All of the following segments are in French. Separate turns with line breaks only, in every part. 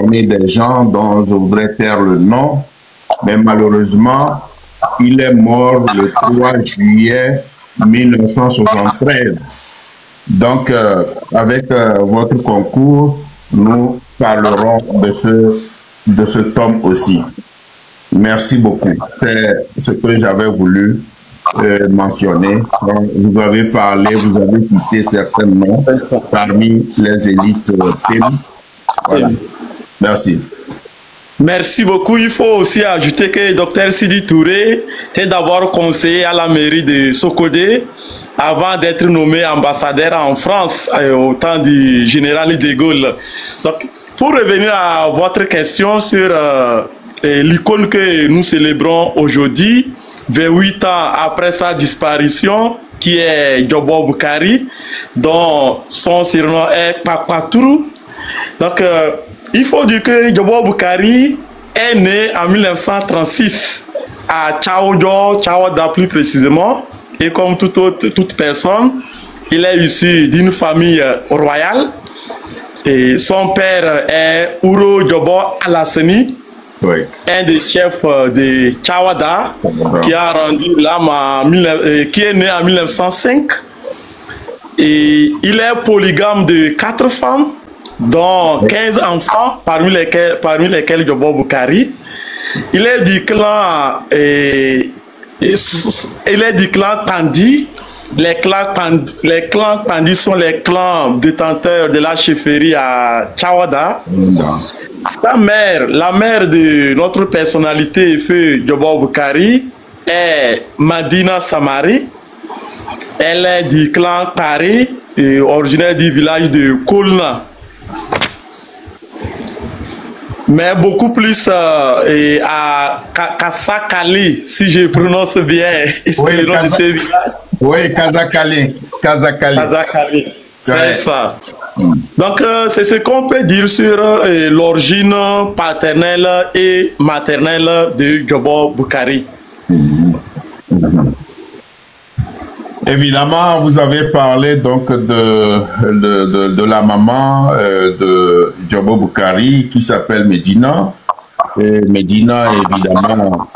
informer des gens dont je voudrais taire le nom, mais malheureusement, il est mort le 3 juillet 1973. Donc, avec votre concours, nous parlerons de cet homme aussi. Merci beaucoup. C'est ce que j'avais voulu mentionner. Donc, vous avez parlé, vous avez cité certains noms parmi les élites PIM. Voilà. Merci.
Merci beaucoup. Il faut aussi ajouter que Dr Sidi Touré était d'abord conseiller à la mairie de Sokodé avant d'être nommé ambassadeur en France au temps du général de Gaulle. Donc, pour revenir à votre question sur l'icône que nous célébrons aujourd'hui, 28 ans après sa disparition, qui est Djobo Boukari, dont son surnom est Papatourou. Donc, il faut dire que Djobo Boukari est né en 1936 à Tchaouda plus précisément. Et comme toute personne, il est issu d'une famille royale. Et son père est Ouro Djobo Alassani, oui, un des chefs de Tchaouda, qui a rendu l'âme qui est né en 1905. Et il est polygame de 4 femmes, dont 15 enfants, parmi lesquels Djobo Boukari. Il est du clan Tandi. Les clans Tandi sont les clans détenteurs de la chefferie à Tchaouda. Sa mère, la mère de notre personnalité, feu Djobo Boukari, est Madina Samari. Elle est du clan Tari, originaire du village de Koulna. Mais beaucoup plus à Kasakali, si je prononce bien.
Oui,
le nom de ce village.
Oui, Kasakali.
C'est ça. Donc, c'est ce qu'on peut dire sur l'origine paternelle et maternelle de Djobo Boukari.
Évidemment, vous avez parlé donc de la maman de Djobo Boukari qui s'appelle Medina. Et Medina, évidemment,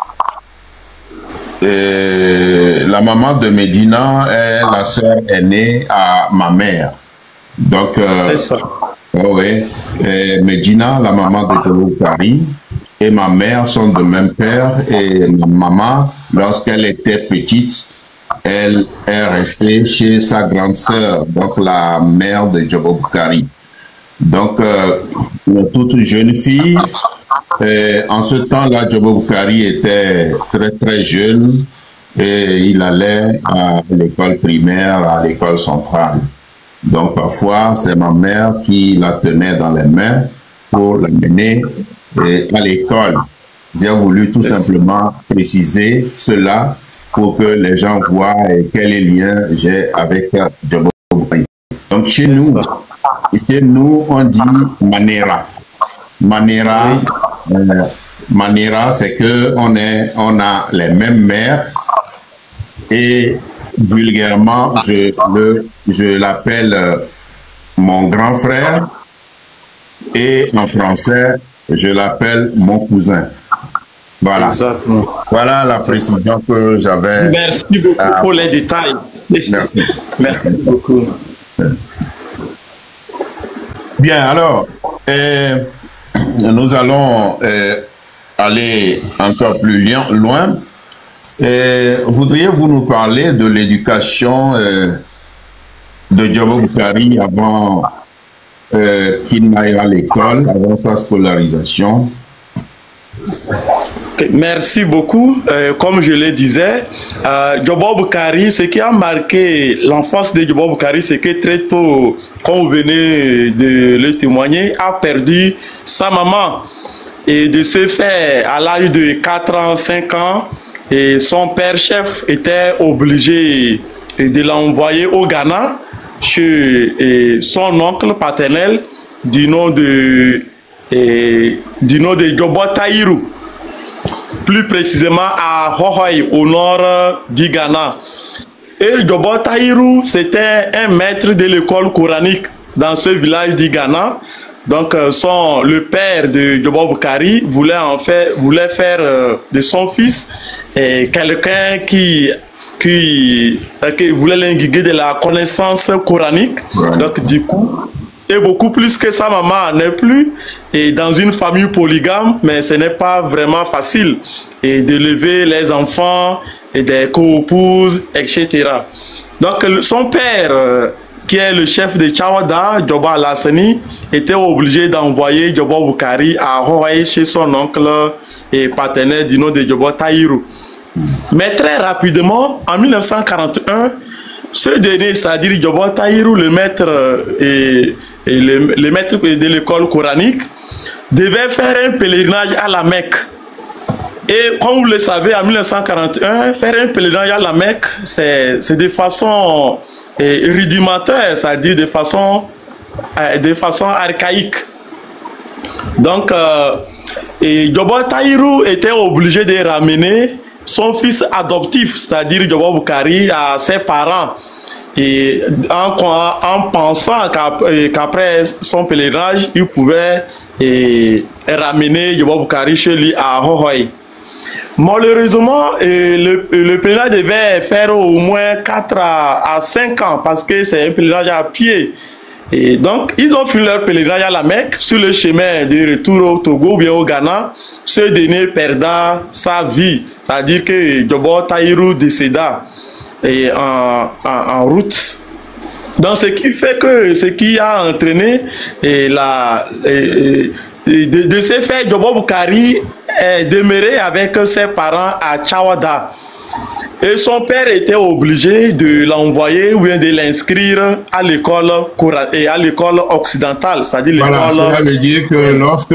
la maman de Medina est la sœur aînée à ma mère. Donc,
c'est ça.
Oui, Medina, la maman de Djobo Boukari, et ma mère sont de même père. Et ma maman, lorsqu'elle était petite, elle est restée chez sa grande sœur, donc la mère de Djobo Boukari. Donc, toute jeune fille, en ce temps-là, Djobo Boukari était très très jeune et il allait à l'école primaire, à l'école centrale. Donc, parfois, c'est ma mère qui la tenait dans les mains pour l'amener à l'école. J'ai voulu tout simplement préciser cela pour que les gens voient quel est le lien j'ai avec Djobo Boukari. Donc chez nous, on dit Manera. Manera, c'est que on a les mêmes mères et vulgairement, je l'appelle mon grand frère et en français, je l'appelle mon cousin. Voilà.
Exactement.
Voilà la précision que j'avais.
Merci beaucoup pour les détails.
Merci.
Merci beaucoup.
Bien, alors, nous allons aller encore plus loin. Voudriez-vous nous parler de l'éducation de Djobo Boukari avant qu'il n'aille à l'école, avant sa scolarisation?
Merci beaucoup. Comme je le disais, Djobo Boukari, ce qui a marqué l'enfance de Djobo Boukari, c'est que très tôt, comme vous venez de le témoigner, a perdu sa maman. Et de ce fait, à l'âge de 4 ans, 5 ans, et son père chef était obligé de l'envoyer au Ghana chez son oncle paternel du nom de Djobo Taïrou, plus précisément à Hohoi, au nord du Ghana. Et Djobo Taïrou, c'était un maître de l'école coranique dans ce village du Ghana, Donc, le père de Djobo Boukari voulait faire de son fils quelqu'un qui voulait l'inguiguer de la connaissance coranique.
Ouais.
Donc, du coup, et beaucoup plus que sa maman n'est plus et dans une famille polygame, mais ce n'est pas vraiment facile et d'élever les enfants et des co-épouses, etc. Donc, son père, qui est le chef de Tchawada, Djobo Alassani, était obligé d'envoyer Djobo Boukari à Horaï chez son oncle et partenaire du nom de Djobo Tahirou. Mais très rapidement, en 1941, ce dernier, c'est-à-dire Djobo Tahirou, le maître le maître de l'école coranique, devait faire un pèlerinage à la Mecque. Et comme vous le savez, en 1941, faire un pèlerinage à la Mecque, c'est de façon rudimentaire, c'est-à-dire de façon archaïque. Donc, Djobo Tahirou était obligé de ramener son fils adoptif, c'est-à-dire Djobo Boukari, à ses parents. Et en pensant qu'après son pèlerinage, il pouvait ramener Djobo Boukari chez lui à Hohoy. Malheureusement, le pèlerinage devait faire au moins 4 à 5 ans parce que c'est un pèlerinage à pied. Et donc, ils ont fait leur pèlerinage à la Mecque. Sur le chemin de retour au Togo ou bien au Ghana, ce dernier perda sa vie. C'est-à-dire que Djobo Tahirou décéda en route. Donc, ce qui a entraîné de ce fait, Djobo Boukari est demeuré avec ses parents à Tchawada. Et son père était obligé de l'envoyer ou bien de l'inscrire à l'école occidentale, c'est-à-dire l'école.
Voilà, cela veut dire que lorsque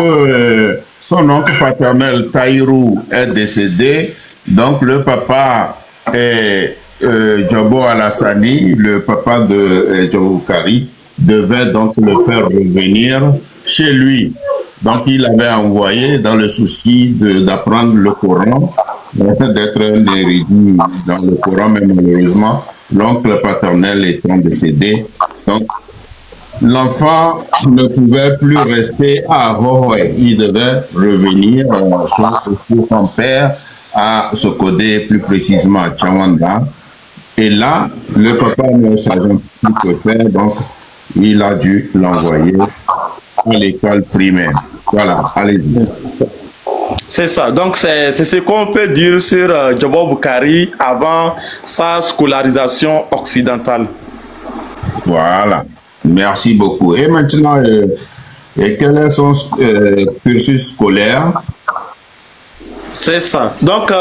son oncle paternel Tahirou est décédé, donc le papa est Djobo Alassani, le papa de Djobo Boukari, devait donc le faire revenir chez lui. Donc il avait envoyé dans le souci d'apprendre le Coran, d'être un érudit dans le Coran, mais malheureusement, l'oncle paternel étant décédé, donc l'enfant ne pouvait plus rester à Hohoy. Il devait revenir chez son père à Sokodé, plus précisément à Tchawanda. Et là, le papa ne savait plus que faire, donc il a dû l'envoyer à l'école primaire. Voilà, allez-y.
C'est ça. Donc, c'est ce qu'on peut dire sur Djobo Boukari avant sa scolarisation occidentale.
Voilà. Merci beaucoup. Et maintenant, quel est son cursus scolaire?
C'est ça. Donc,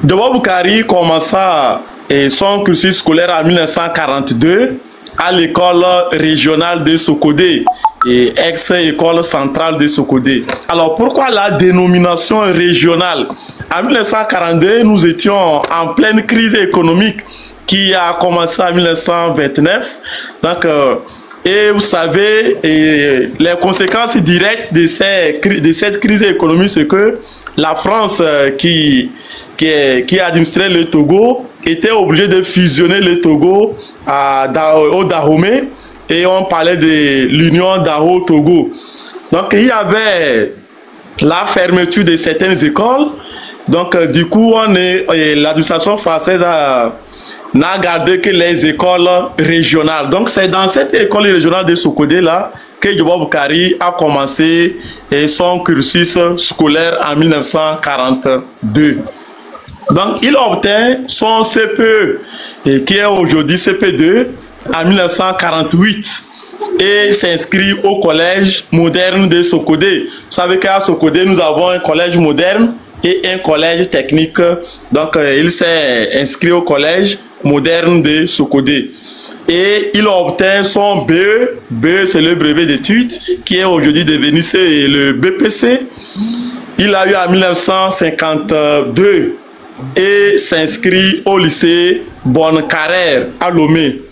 Djobo Boukari commença son cursus scolaire en 1942 à l'école régionale de Sokodé et ex-école centrale de Sokodé. Alors, pourquoi la dénomination régionale? En 1942, nous étions en pleine crise économique qui a commencé en 1929. Donc, et vous savez, les conséquences directes de cette crise économique, c'est que la France qui administrait le Togo était obligée de fusionner le Togo au Dahomey et on parlait de l'Union Dao-Togo. Donc il y avait la fermeture de certaines écoles. Donc du coup, l'administration française n'a gardé que les écoles régionales. Donc c'est dans cette école régionale de Sokodé là que Djobo Boukari a commencé son cursus scolaire en 1942. Donc il obtint son CPE, qui est aujourd'hui CP2, en 1948 et s'inscrit au collège moderne de Sokodé. Vous savez qu'à Sokodé, nous avons un collège moderne et un collège technique. Donc il s'est inscrit au collège moderne de Sokodé. Et il obtint son BE. BE, c'est le brevet d'études, qui est aujourd'hui devenu le BPC. Il a eu en 1952 et s'inscrit au lycée Bonne-Carrère à Lomé.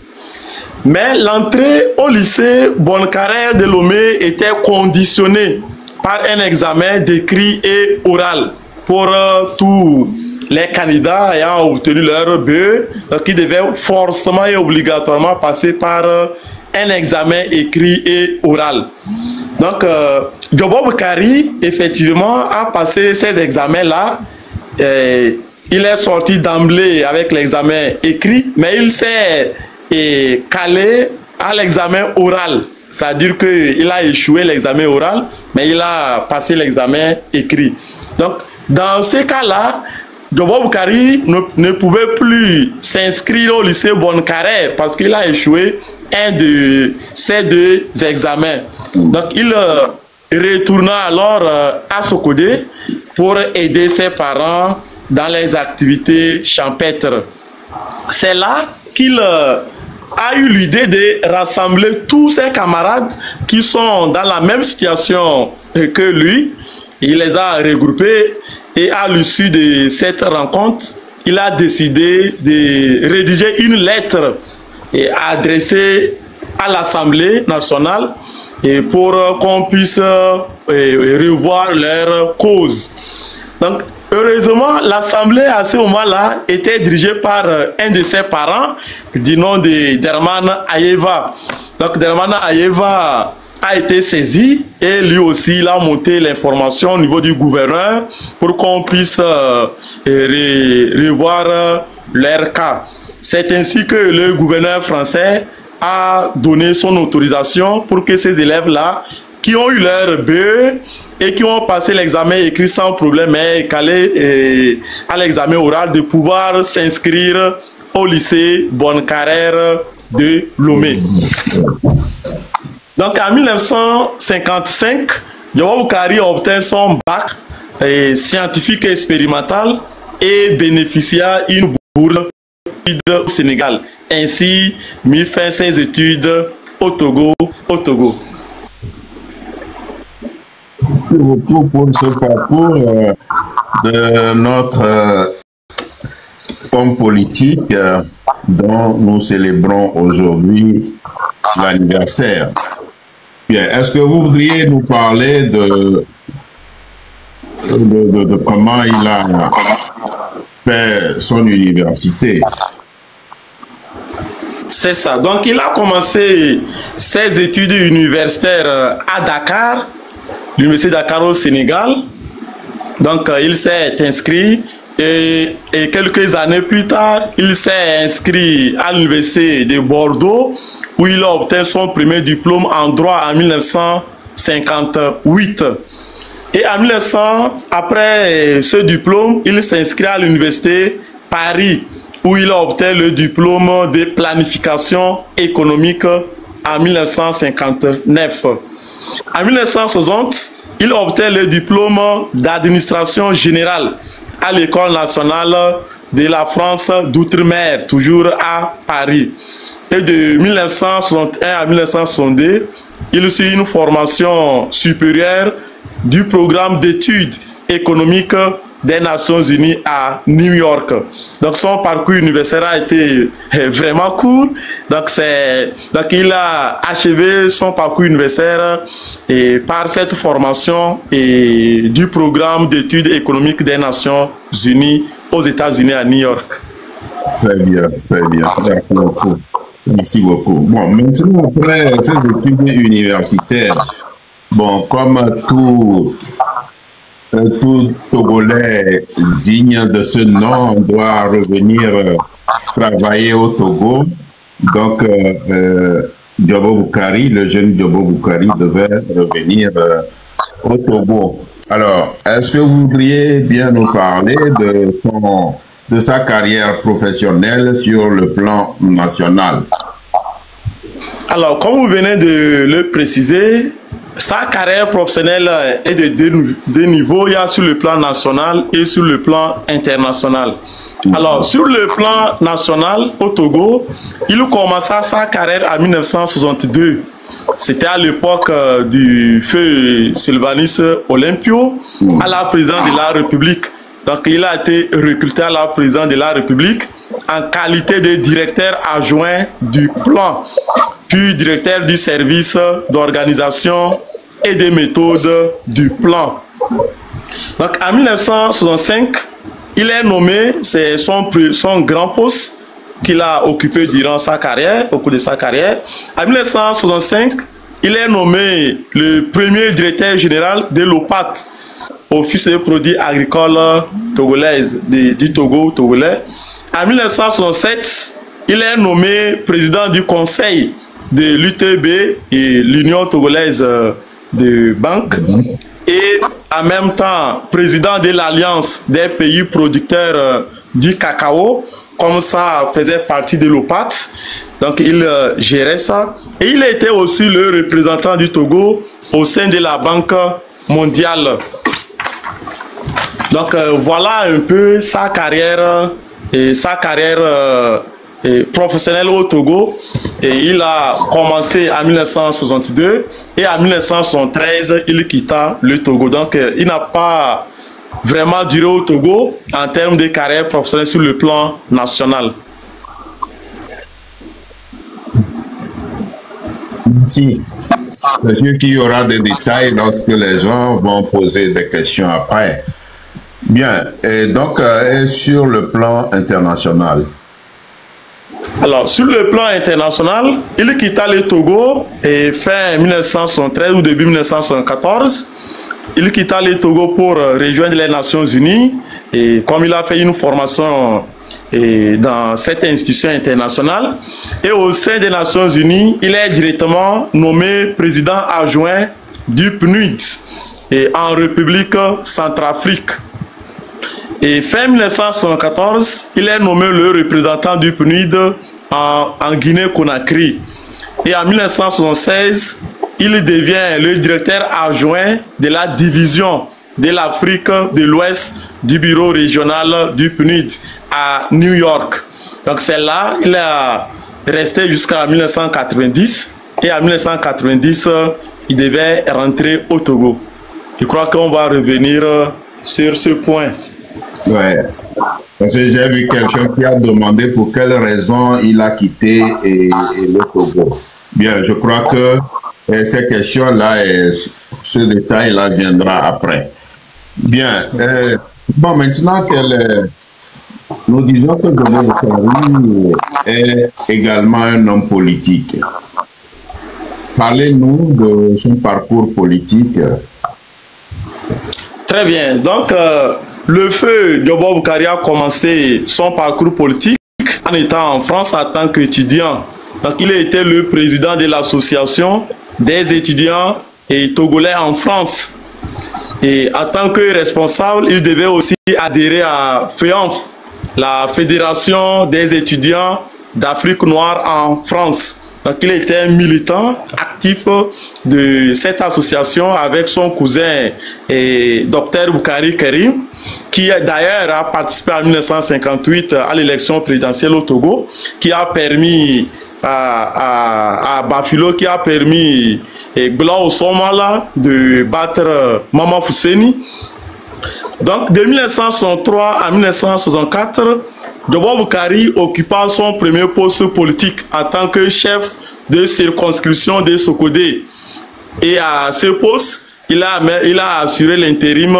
Mais l'entrée au lycée Bonne-Carrère de Lomé était conditionnée par un examen d'écrit et oral pour tous les candidats ayant obtenu leur BE, qui devaient forcément et obligatoirement passer par un examen écrit et oral. Donc, Diobo Boukari, effectivement, a passé ces examens-là. Il est sorti d'emblée avec l'examen écrit, mais il s'est calé à l'examen oral. C'est-à-dire qu'il a échoué l'examen oral, mais il a passé l'examen écrit. Donc, dans ce cas-là, Diobo Boukari ne pouvait plus s'inscrire au lycée Bonne-Carrère parce qu'il a échoué un de ces deux examens. Donc, il retourna alors à Sokodé pour aider ses parents dans les activités champêtres. C'est là qu'il a eu l'idée de rassembler tous ses camarades qui sont dans la même situation que lui. Il les a regroupés et à l'issue de cette rencontre, il a décidé de rédiger une lettre et adressée à l'Assemblée nationale et pour qu'on puisse revoir leurs causes. Donc, heureusement, l'Assemblée à ce moment-là était dirigée par un de ses parents du nom de Derman Ayeva. Donc, Derman Ayeva a été saisi et lui aussi il a monté l'information au niveau du gouverneur pour qu'on puisse revoir leur cas. C'est ainsi que le gouverneur français a donné son autorisation pour que ces élèves-là qui ont eu leur BE et qui ont passé l'examen écrit sans problème et calé à l'examen oral de pouvoir s'inscrire au lycée Bonne-Carrère de Lomé. Donc en 1955, Diobo Boukari obtint son bac scientifique et expérimental et bénéficia d'une bourse au Sénégal. Ainsi, mit fin ses études au Togo.
Merci beaucoup pour ce parcours de notre homme politique dont nous célébrons aujourd'hui l'anniversaire. Bien, est-ce que vous voudriez nous parler de comment il a fait son université?
C'est ça. Donc, il a commencé ses études universitaires à Dakar, l'université de Dakar au Sénégal. Donc, il s'est inscrit et quelques années plus tard, il s'est inscrit à l'université de Bordeaux où il a obtenu son premier diplôme en droit en 1958. Et en 1900, après ce diplôme, il s'inscrit à l'université Paris où il a obtenu le diplôme de planification économique en 1959. En 1960, il obtient le diplôme d'administration générale à l'École nationale de la France d'outre-mer, toujours à Paris. Et de 1961 à 1962, il suit une formation supérieure du programme d'études économiques des Nations Unies à New York. Donc son parcours universitaire a été vraiment court. Donc il a achevé son parcours universitaire par cette formation du programme d'études économiques des Nations Unies aux États-Unis à New York.
Très bien, très bien. Merci beaucoup. Bon, maintenant, après ces études universitaires, bon, comme tout Togolais digne de ce nom doit revenir travailler au Togo. Donc, Diobo Boukari, le jeune Diobo Boukari, devait revenir au Togo. Alors, est-ce que vous voudriez bien nous parler de sa carrière professionnelle sur le plan national?
Alors, comme vous venez de le préciser, sa carrière professionnelle est de deux niveaux. Il y a sur le plan national et sur le plan international. Alors, sur le plan national, au Togo, il commença sa carrière en 1962. C'était à l'époque du feu Sylvanus Olympio à la présidence de la République. Donc, il a été recruté à la présidence de la République en qualité de directeur adjoint du plan, puis directeur du service d'organisation et des méthodes du plan. Donc, en 1965, il est nommé, c'est son grand poste, qu'il a occupé durant sa carrière, au cours de sa carrière. En 1965, il est nommé le premier directeur général de l'OPAT, Office des produits agricoles togolais, du Togo togolais. En 1967, il est nommé président du conseil de l'UTB et l'Union togolaise de banque. Et en même temps, président de l'Alliance des pays producteurs du cacao, comme ça faisait partie de l'OPAT. Donc il gérait ça. Et il était aussi le représentant du Togo au sein de la Banque mondiale. Donc voilà un peu sa carrière professionnelle au Togo. Et il a commencé en 1962 et en 1973 il quitta le Togo. Donc il n'a pas vraiment duré au Togo en termes de carrière professionnelle sur le plan national.
Merci. C'est sûr qu'il y aura des détails lorsque les gens vont poser des questions après. Bien, et donc sur le plan international.
Alors, sur le plan international, il quitta le Togo et fin 1973 ou début 1974. Il quitta le Togo pour rejoindre les Nations Unies et comme il a fait une formation dans cette institution internationale et au sein des Nations Unies, il est directement nommé président adjoint du PNUD et en République Centrafrique. Et fin 1974, il est nommé le représentant du PNUD en Guinée-Conakry. Et en 1976, il devient le directeur adjoint de la division de l'Afrique de l'Ouest du bureau régional du PNUD à New York. Donc c'est là il est resté jusqu'en 1990. Et en 1990, il devait rentrer au Togo. Je crois qu'on va revenir sur ce point.
Ouais, parce que j'ai vu quelqu'un qui a demandé pour quelle raison il a quitté le Togo. Bien, je crois que ces questions-là et ce détail-là viendra après. Bien, bon, maintenant nous disons que Jobo Bukari est également un homme politique. Parlez-nous de son parcours politique.
Très bien, donc le feu Jobo Bukari a commencé son parcours politique en étant en France en tant qu'étudiant. Donc il a été le président de l'association des étudiants et togolais en France. Et en tant que responsable, il devait aussi adhérer à FEANF, la Fédération des étudiants d'Afrique noire en France. Donc il était un militant actif de cette association avec son cousin Dr Bukari Karim, qui d'ailleurs a participé en 1958 à l'élection présidentielle au Togo, qui a permis à Bafilo, qui a permis Blanc Somala de battre Maman Fousseni. Donc de 1963 à 1964, Jobo Bukari occupa son premier poste politique en tant que chef de circonscription de Sokodé. Et à ce poste, il a assuré l'intérim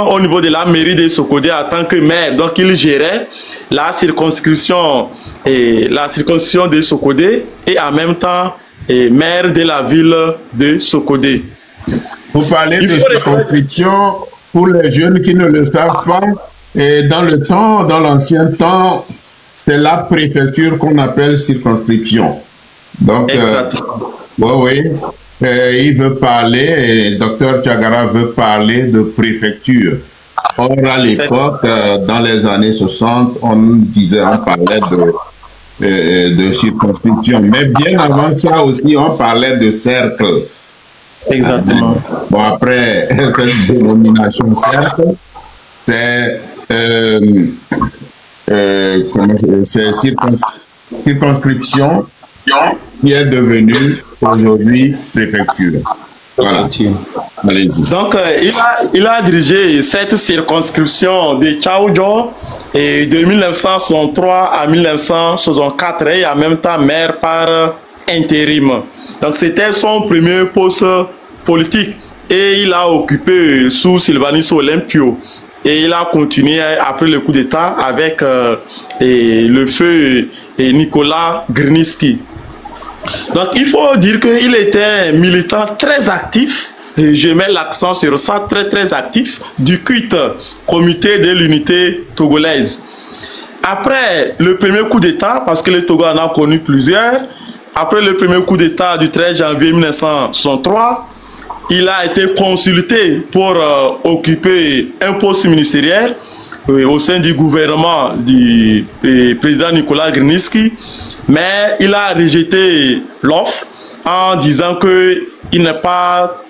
au niveau de la mairie de Sokodé en tant que maire. Donc il gérait la circonscription de Sokodé et en même temps maire de la ville de Sokodé.
Vous parlez de circonscription pour les jeunes qui ne le savent pas. Et dans l'ancien temps, c'est la préfecture qu'on appelle circonscription. Donc, oui. Il veut parler, Dr Tchagara veut parler de préfecture. Or, à l'époque, dans les années 60, on parlait de circonscription. Mais bien avant ça aussi, on parlait de cercle.
Exactement.
Bon, après, cette dénomination cercle, c'est circonscription qui est devenue aujourd'hui préfecture. Voilà.
Donc, il a dirigé cette circonscription de Tchaoudjo et de 1963 à 1964 et en même temps maire par intérim. Donc, c'était son premier poste politique et il a occupé sous Sylvanus Olympio. et il a continué après le coup d'État avec le feu Nicolas Grunitzky. Donc il faut dire qu'il était un militant très actif, et je mets l'accent sur ça, très actif, du CUT, Comité de l'Unité Togolaise. Après le premier coup d'État, parce que le Togo en a connu plusieurs, après le premier coup d'État du 13 janvier 1963, il a été consulté pour occuper un poste ministériel au sein du gouvernement du président Nicolas Grunitzky, mais il a rejeté l'offre en disant que il n'est pas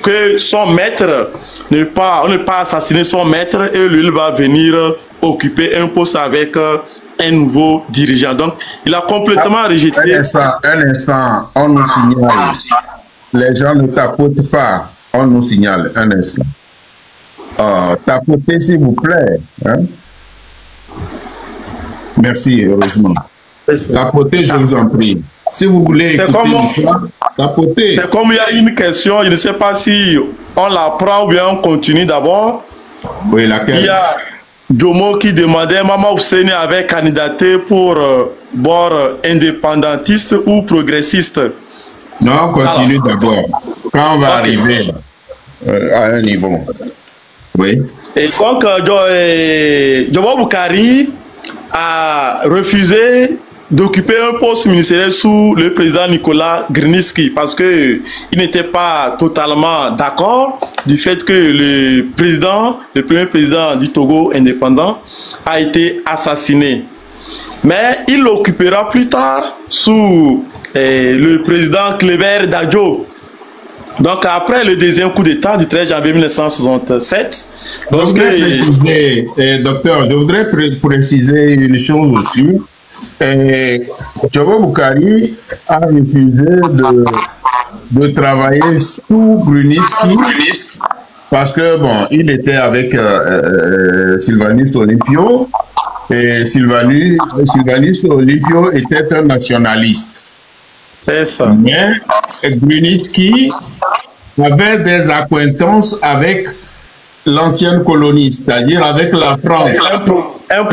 que son maître on ne pas assassiner son maître et lui il va venir occuper un poste avec un nouveau dirigeant. Donc il a complètement rejeté.
Un instant, on nous signale. Les gens ne tapotent pas. On nous signale un instant. Tapotez s'il vous plaît. Hein? Merci, heureusement. Tapotez, je vous en prie. Si vous voulez écouter, tapotez.
C'est comme il y a une question, je ne sais pas si on la prend ou bien on continue d'abord.
Oui, laquelle?
Il y a Jomo qui demandait Maman Ousseini avait candidaté pour bord indépendantiste ou progressiste.
Non, on continue d'abord. Quand on va arriver à un niveau. Oui.
Et donc, Jomo Boukari a refusé d'occuper un poste ministériel sous le président Nicolas Grunitzky parce qu'il n'était pas totalement d'accord du fait que le premier président du Togo indépendant a été assassiné. Mais il l'occupera plus tard sous le président Cléber Dadjo. Donc après le deuxième coup d'État du 13 janvier 1967,
docteur, je voudrais préciser une chose aussi. Jomo Boukari a refusé de travailler sous Grunitzky parce que bon, il était avec Sylvanus Olympio et Sylvanus Olympio était un nationaliste.
C'est ça.
Mais Grunitzky avait des acquaintances avec l'ancienne colonie, c'est-à-dire avec la France.
Un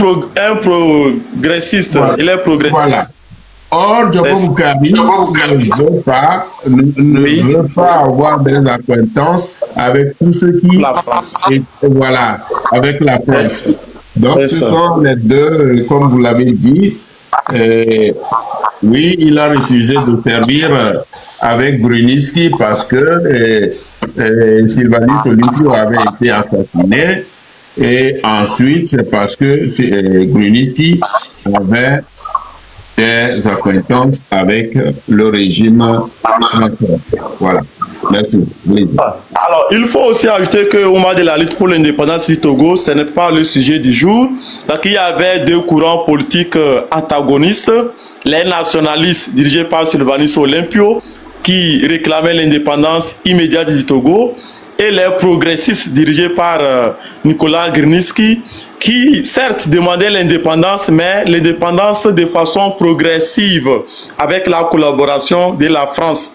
progressiste, voilà. Il est progressiste. Voilà.
Or, Jomo Boukari ne veut pas avoir des acquaintances avec tous ceux qui...
La France.
Voilà, avec la France. Donc, ce sont les deux, comme vous l'avez dit. Oui, il a refusé de servir avec Grunitzky parce que Sylvanus Olympio avait été assassiné. Et ensuite, c'est parce que Grunitzky avait des acquaintances avec le régime. Voilà. Merci. Oui.
Alors, il faut aussi ajouter qu'au moment de la lutte pour l'indépendance du Togo, ce n'est pas le sujet du jour. Donc, il y avait deux courants politiques antagonistes. Les nationalistes dirigés par Sylvanus Olympio qui réclamaient l'indépendance immédiate du Togo et les progressistes dirigés par Nicolas Grunitzky qui certes demandaient l'indépendance mais l'indépendance de façon progressive avec la collaboration de la France.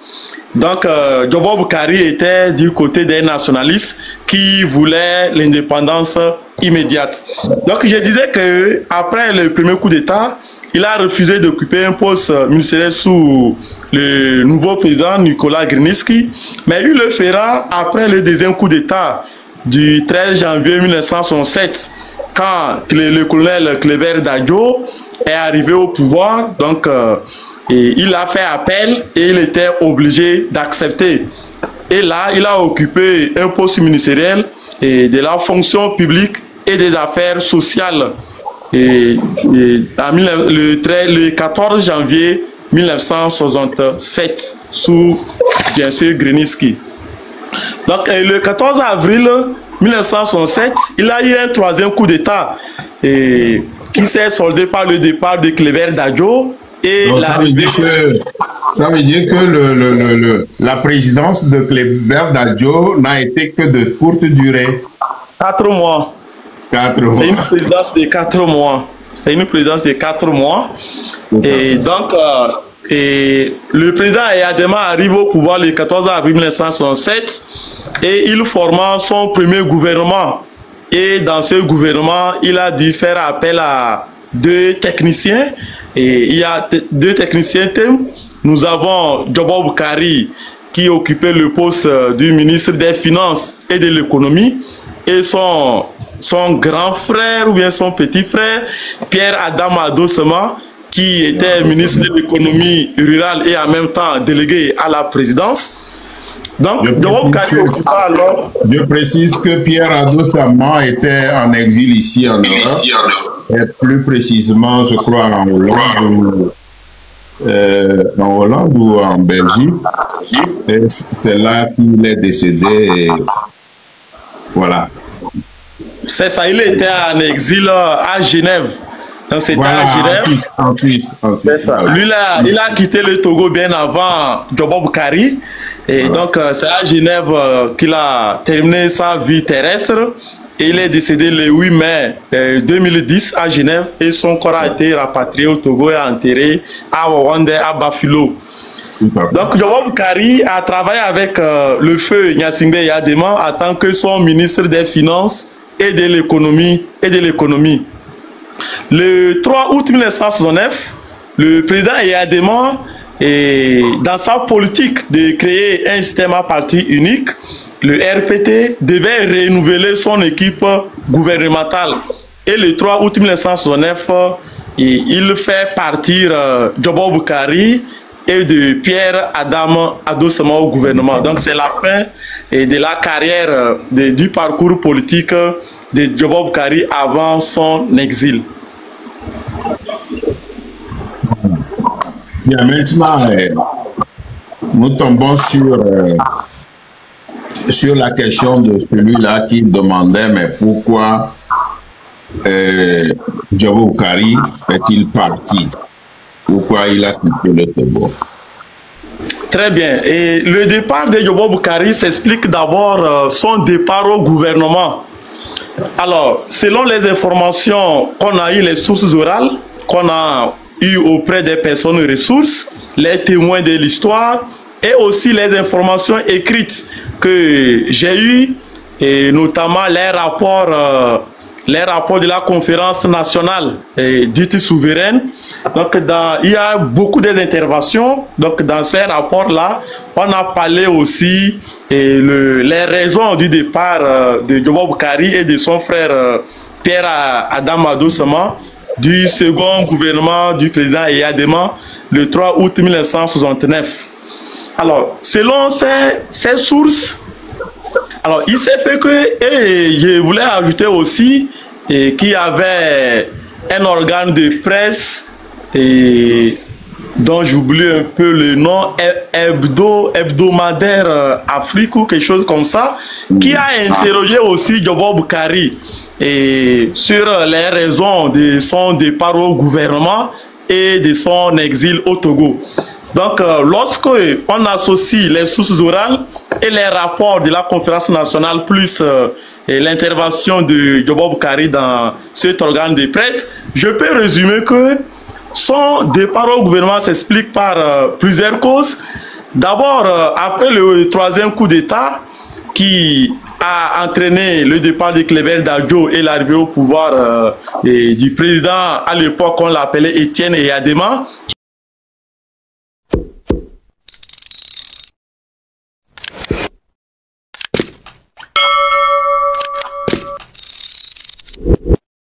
Donc Jomo Boukari était du côté des nationalistes qui voulaient l'indépendance immédiate. Donc je disais que après le premier coup d'État, il a refusé d'occuper un poste ministériel sous le nouveau président Nicolas Grunitzky, mais il le fera après le deuxième coup d'État du 13 janvier 1967, quand le colonel Cléber Dadjo est arrivé au pouvoir. Donc, il a fait appel et il était obligé d'accepter. Et là, il a occupé un poste ministériel de la fonction publique et des affaires sociales. Le 14 janvier 1967 sous bien sûr Grunitzky. Donc le 14 avril 1967, il a eu un troisième coup d'État qui s'est soldé par le départ de Cléber Dadjo et l'arrivée.
Ça veut dire que la présidence de Cléber Dadjo n'a été que de courte durée.
4 mois. C'est une présidence de 4 mois. C'est une présidence de 4 mois. Et donc, le président Eyadema arrive au pouvoir le 14 avril 1967 et il forma son premier gouvernement Et dans ce gouvernement, il a dû faire appel à 2 techniciens. Et il y a 2 techniciens thèmes. Nous avons Djobo Boukari qui occupait le poste du ministre des Finances et de l'Économie. Et son grand frère ou bien son petit frère, Pierre Adama Dossema, qui était ministre de l'économie rurale et en même temps délégué à la présidence. Donc,
je précise que Pierre Adossama était en exil ici en Europe, et plus précisément, je crois, en Hollande ou en Belgique. Et c'est là qu'il est décédé. Et voilà.
C'est ça, il était en exil à Genève. Donc c'était
voilà,
à Genève.
En Suisse.
C'est ça. Lui, là, il a quitté le Togo bien avant Djobo Boukari. Et donc, c'est à Genève qu'il a terminé sa vie terrestre. Et il est décédé le 8 mai 2010 à Genève. Et son corps a été rapatrié au Togo et enterré à Wawande, à Bafilo. Donc, Djobo Boukari a travaillé avec le feu Gnassingbé Yadema en tant que son ministre des Finances et de l'économie. Le 3 août 1969, le président Yadema, dans sa politique de créer un système à parti unique, le RPT devait renouveler son équipe gouvernementale. Et le 3 août 1969, il fait partir Djobo Boukari et de Pierre Adama Adossema au gouvernement. Donc c'est la fin de la carrière du parcours politique de Djobo Boukari avant son exil.
Bien, maintenant, nous tombons sur la question de celui-là qui demandait mais pourquoi Djobo Boukari est-il parti? Pourquoi il a quitté le Togo?
Très bien. Et le départ de Djobo Boukari s'explique d'abord son départ au gouvernement. Alors, selon les informations qu'on a eues, les sources orales, qu'on a eues auprès des personnes ressources, les témoins de l'histoire, et aussi les informations écrites que j'ai eues, et notamment les rapports de la conférence nationale dite souveraine. Donc, il y a beaucoup d'interventions. Donc, dans ces rapports-là, on a parlé aussi les raisons du départ de Djobo Boukari et de son frère Pierre Adama Adossema du second gouvernement du président Yadema le 3 août 1969. Alors, selon ces sources, alors il s'est fait que, et je voulais ajouter aussi, qu'il y avait un organe de presse dont j'oublie un peu le nom, hebdomadaire Afrique ou quelque chose comme ça, qui a interrogé aussi Djobo Boukari sur les raisons de son départ au gouvernement et de son exil au Togo. Donc, lorsque on associe les sources orales et les rapports de la conférence nationale plus l'intervention de Djobo Boukari dans cet organe de presse, je peux résumer que son départ au gouvernement s'explique par plusieurs causes. D'abord, après le 3e coup d'État qui a entraîné le départ de Cléber Dadjo et l'arrivée au pouvoir du président, à l'époque on l'appelait Étienne Yadema,